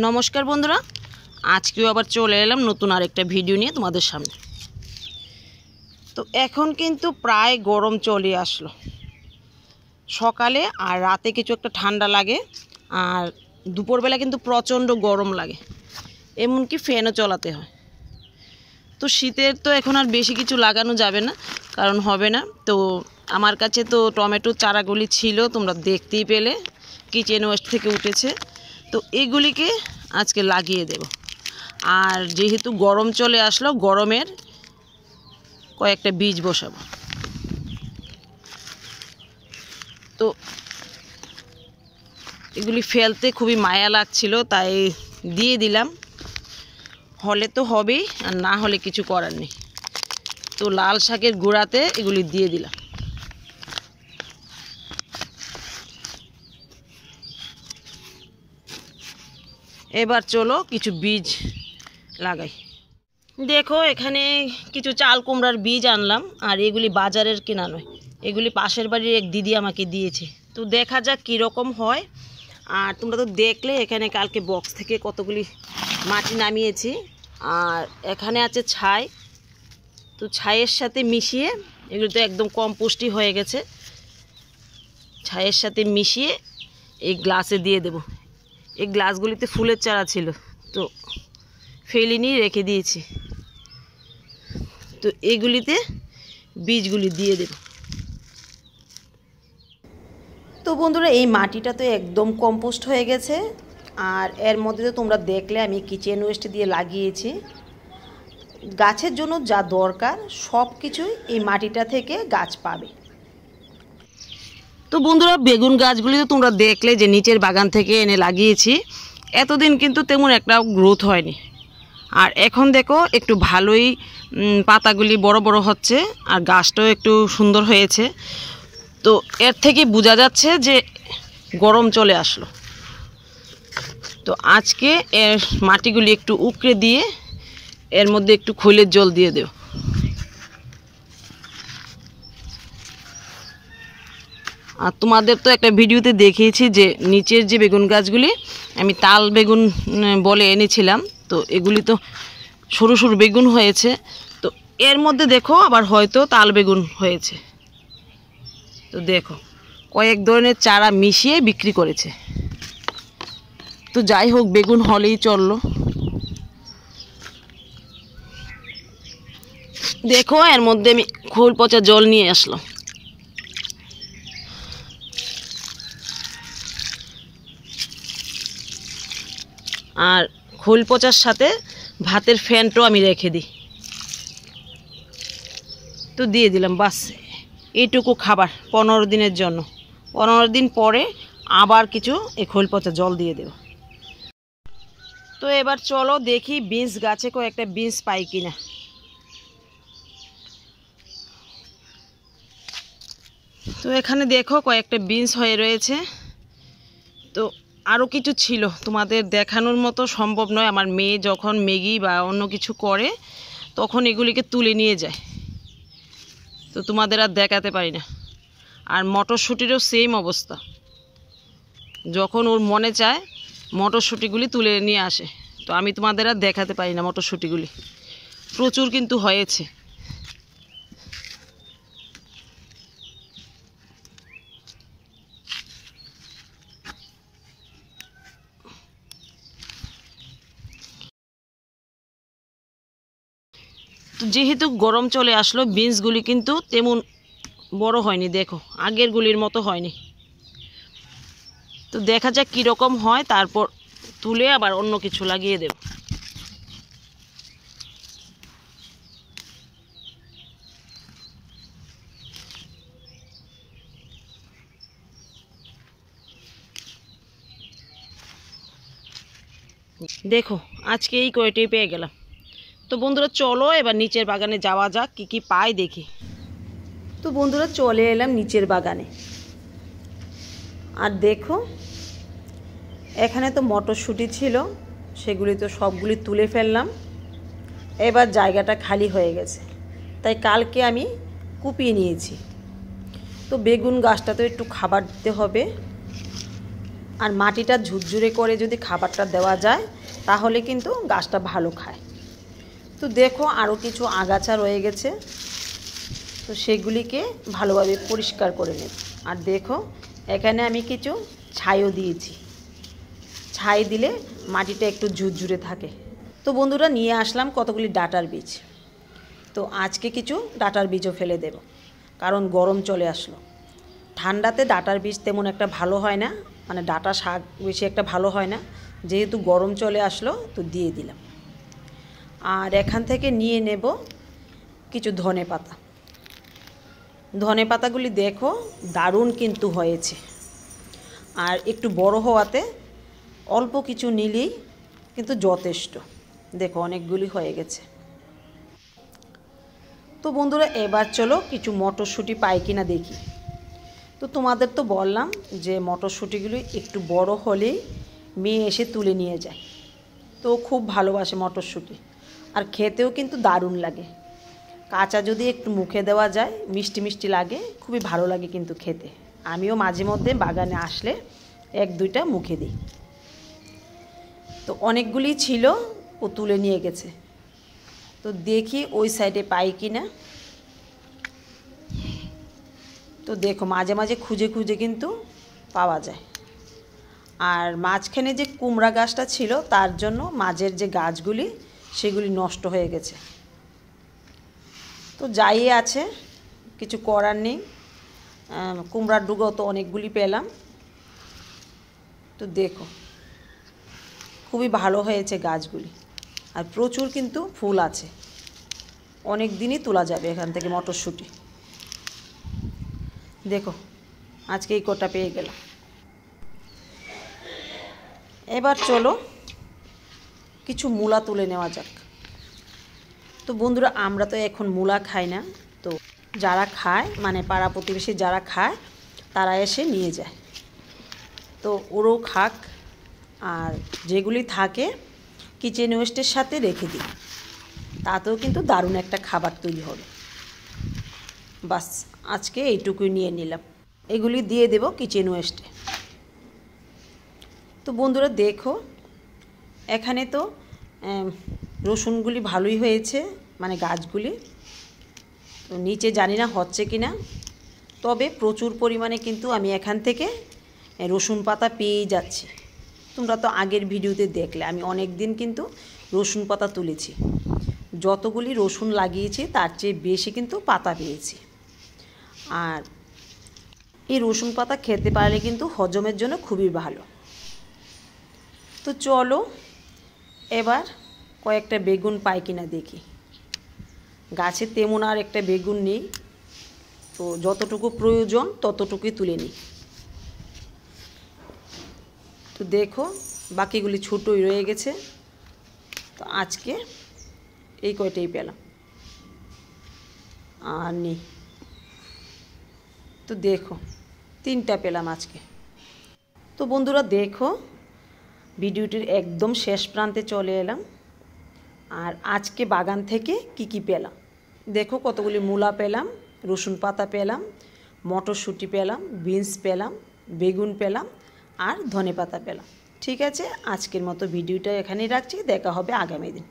নমস্কার বন্ধুরা, আজকেও আবার চলে এলাম নতুন আরেকটা ভিডিও নিয়ে তোমাদের সামনে। তো এখন কিন্তু প্রায় গরম চলে আসলো। সকালে আর রাতে কিছু একটা ঠান্ডা লাগে, আর দুপুরবেলা কিন্তু প্রচণ্ড গরম লাগে, এমনকি ফ্যানও চালাতে হয়। তো শীতের তো এখন আর বেশি কিছু লাগানো যাবে না, কারণ হবে না। তো আমার কাছে তো টমেটো চারাগুলি ছিল, তোমরা দেখতেই পেলে, কিচেন ওয়েস্ট থেকে উঠেছে। তো এগুলিকে আজকে লাগিয়ে দেব। আর যেহেতু গরম চলে আসলো, গরমের কয়েকটা বীজ বসাবো। তো এগুলি ফেলতে খুবই মায়া লাগছিল, তাই দিয়ে দিলাম। হলে তো হবেই, আর না হলে কিছু করার নেই। তো লাল শাকের গুঁড়াতে এগুলি দিয়ে দিলাম। এবার চলো কিছু বীজ লাগাই। দেখো, এখানে কিছু চাল কুমড়ার বীজ আনলাম, আর এগুলি বাজারের কেনা নয়, এগুলি পাশের বাড়ির এক দিদি আমাকে দিয়েছে। তো দেখা যাক কীরকম হয়। আর তোমরা তো দেখলে এখানে কালকে বক্স থেকে কতগুলি মাটি নামিয়েছি, আর এখানে আছে ছাই। তো ছাইয়ের সাথে মিশিয়ে, এগুলি তো একদম কম্পোস্টই হয়ে গেছে, ছাইয়ের সাথে মিশিয়ে এই গ্লাসে দিয়ে দেব। এই গ্লাসগুলিতে ফুলের চারা ছিল, তো ফেলিনি, রেখে দিয়েছি। তো এগুলিতে বীজগুলি দিয়ে দেব। তো বন্ধুরা, এই মাটিটা তো একদম কম্পোস্ট হয়ে গেছে। আর এর মধ্যে তো তোমরা দেখলে আমি কিচেন ওয়েস্ট দিয়ে লাগিয়েছি। গাছের জন্য যা দরকার সব কিছুই এই মাটিটা থেকে গাছ পাবে। তো বন্ধুরা, বেগুন গাছগুলি তো তোমরা দেখলে যে নিচের বাগান থেকে এনে লাগিয়েছি। এতদিন কিন্তু তেমন একটা গ্রোথ হয়নি, আর এখন দেখো একটু ভালোই পাতাগুলি বড় বড় হচ্ছে, আর গাছটাও একটু সুন্দর হয়েছে। তো এর থেকে বোঝা যাচ্ছে যে গরম চলে আসলো। তো আজকে এর মাটিগুলি একটু উকড়ে দিয়ে এর মধ্যে একটু খৈলের জল দিয়ে দেব। আর তোমাদের তো একটা ভিডিওতে দেখিয়েছি যে নিচের যে বেগুন গাছগুলি আমি তাল বেগুন বলে এনেছিলাম। তো এগুলি তো সরু সরু বেগুন হয়েছে। তো এর মধ্যে দেখো আবার হয়তো তাল বেগুন হয়েছে। তো দেখো, কয়েক ধরনের চারা মিশিয়ে বিক্রি করেছে। তো যাই হোক, বেগুন হলেই চললো। দেখো, এর মধ্যে আমি খোল পচা জল নিয়ে আসলাম। আর খোল পচার সাথে ভাতের ফ্যানটাও আমি রেখে দিই। তো দিয়ে দিলাম, বাস এইটুকু খাবার 15 দিনের জন্য। 15 দিন পরে আবার কিছু এই খোল পচা জল দিয়ে দেব। তো এবার চলো দেখি বিনস গাছে কয়েকটা বিনস পাই কিনা। তো এখানে দেখো কয়েকটা বিনস হয়ে রয়েছে। তো আরও কিছু ছিল, তোমাদের দেখানোর মতো সম্ভব নয়। আমার মেয়ে যখন ম্যাগি বা অন্য কিছু করে তখন এগুলিকে তুলে নিয়ে যায়, তো তোমাদের আর দেখাতে পারি না। আর মটরশুঁটিরও সেম অবস্থা, যখন ওর মনে চায় মটরশুঁটিগুলি তুলে নিয়ে আসে। তো আমি তোমাদের আর দেখাতে পারি না। মটরশুঁটিগুলি প্রচুর কিন্তু হয়েছে। তো যেহেতু গরম চলে আসলো, বিনসগুলি কিন্তু তেমন বড় হয়নি, দেখো আগের গুলির মতো হয়নি। তো দেখা যাক কীরকম হয়, তারপর তুলে আবার অন্য কিছু লাগিয়ে দেব। দেখো, আজকে এই কয়টাই পেয়ে গেলাম। তো বন্ধুরা চলো এবার নিচের বাগানে যাওয়া যাক, কি কি পাই দেখি। তো বন্ধুরা, চলে এলাম নিচের বাগানে। আর দেখো, এখানে তো মটরশুঁটি ছিল, সেগুলি তো সবগুলি তুলে ফেললাম। এবার জায়গাটা খালি হয়ে গেছে, তাই কালকে আমি কুপিয়ে নিয়েছি। তো বেগুন গাছটা তো একটু খাবার দিতে হবে, আর মাটিটা ঝুরঝুরে করে যদি খাবারটা দেওয়া যায় তাহলে কিন্তু গাছটা ভালো খায়। তো দেখো আরও কিছু আগাছা রয়ে গেছে, তো সেগুলিকে ভালোভাবে পরিষ্কার করে নেব। আর দেখো এখানে আমি কিছু ছাইও দিয়েছি, ছাই দিলে মাটিটা একটু ঝুরঝুরে থাকে। তো বন্ধুরা নিয়ে আসলাম কতগুলি ডাঁটার বীজ। তো আজকে কিছু ডাঁটার বীজও ফেলে দেব, কারণ গরম চলে আসলো। ঠান্ডাতে ডাঁটার বীজ তেমন একটা ভালো হয় না, মানে ডাঁটা শাক বেশি একটা ভালো হয় না, যেহেতু গরম চলে আসলো তো দিয়ে দিলাম। আর এখান থেকে নিয়ে নেব কিছু ধনে পাতা। ধনে পাতাগুলি দেখো দারুণ কিন্তু হয়েছে, আর একটু বড় হওয়াতে অল্প কিছু নিলেই কিন্তু যথেষ্ট। দেখো অনেকগুলি হয়ে গেছে। তো বন্ধুরা এবার চলো কিছু মটরশুঁটি পাই কিনা দেখি। তো তোমাদের তো বললাম যে মটরশুঁটিগুলি একটু বড় হলেই মেয়ে এসে তুলে নিয়ে যায়। তো খুব ভালোবাসে মটরশুঁটি, আর খেতেও কিন্তু দারুণ লাগে। কাঁচা যদি একটু মুখে দেওয়া যায় মিষ্টি মিষ্টি লাগে, খুবই ভালো লাগে কিন্তু খেতে। আমিও মাঝে মধ্যে বাগানে আসলে এক দুইটা মুখে দিই। তো অনেকগুলি ছিল, ও তুলে নিয়ে গেছে। তো দেখি ওই সাইডে পাই কি না। তো দেখো মাঝে মাঝে খুঁজে খুঁজে কিন্তু পাওয়া যায়। আর মাঝখানে যে কুমড়া গাছটা ছিল তার জন্য মাঝের যে গাছগুলি সেগুলি নষ্ট হয়ে গেছে। তো যাই আছে, কিছু করার নেই। কুমড়ার ডুগাও তো অনেকগুলি পেলাম। তো দেখো খুবই ভালো হয়েছে গাছগুলি, আর প্রচুর কিন্তু ফুল আছে। অনেক দিনই তোলা যাবে এখান থেকে মটরশুঁটি। দেখো আজকে এই কটা পেয়ে গেলাম। এবার চলো কিছু মূলা তুলে নেওয়া যাক। তো বন্ধুরা আমরা তো এখন মূলা খাই না, তো যারা খায় মানে পাড়া প্রতিবেশী যারা খায় তারা এসে নিয়ে যায়। তো ওরও খাক, আর যেগুলি থাকে কিচেন ওয়েস্টের সাথে রেখে দিই, তাতেও কিন্তু দারুণ একটা খাবার তৈরি হবে। বাস আজকে এইটুকুই নিয়ে নিলাম, এগুলি দিয়ে দেব কিচেন ওয়েস্টে। তো বন্ধুরা দেখো এখানে তো রসুনগুলি ভালোই হয়েছে, মানে গাছগুলি। তো নিচে জানি না হচ্ছে কি না, তবে প্রচুর পরিমাণে কিন্তু আমি এখান থেকে রসুন পাতা পেয়েই যাচ্ছি। তোমরা তো আগের ভিডিওতে দেখলে আমি অনেক দিন কিন্তু রসুন পাতা তুলেছি। যতগুলি রসুন লাগিয়েছি তার চেয়ে বেশি কিন্তু পাতা পেয়েছি। আর এই রসুন পাতা খেতে পারলে কিন্তু হজমের জন্য খুবই ভালো। তো চলো এবার কয়েকটা বেগুন পাই কিনা দেখি। গাছে তেমন আর একটা বেগুন নেই, তো যতটুকু প্রয়োজন ততটুকুই তুলে নিই। তো দেখো বাকিগুলি ছোটোই রয়ে গেছে, তো আজকে এই কয়টাই পেলাম আর নেই। তো দেখো 3টা পেলাম আজকে। তো বন্ধুরা দেখো ভিডিওটির একদম শেষ প্রান্তে চলে এলাম। আর আজকে বাগান থেকে কি পেলাম দেখো, কতগুলি মূলা পেলাম, রসুন পাতা পেলাম, মটরশুঁটি পেলাম, বিনস পেলাম, বেগুন পেলাম, আর ধনে পাতা পেলাম। ঠিক আছে, আজকের মতো ভিডিওটা এখানেই রাখছি। দেখা হবে আগামী দিন।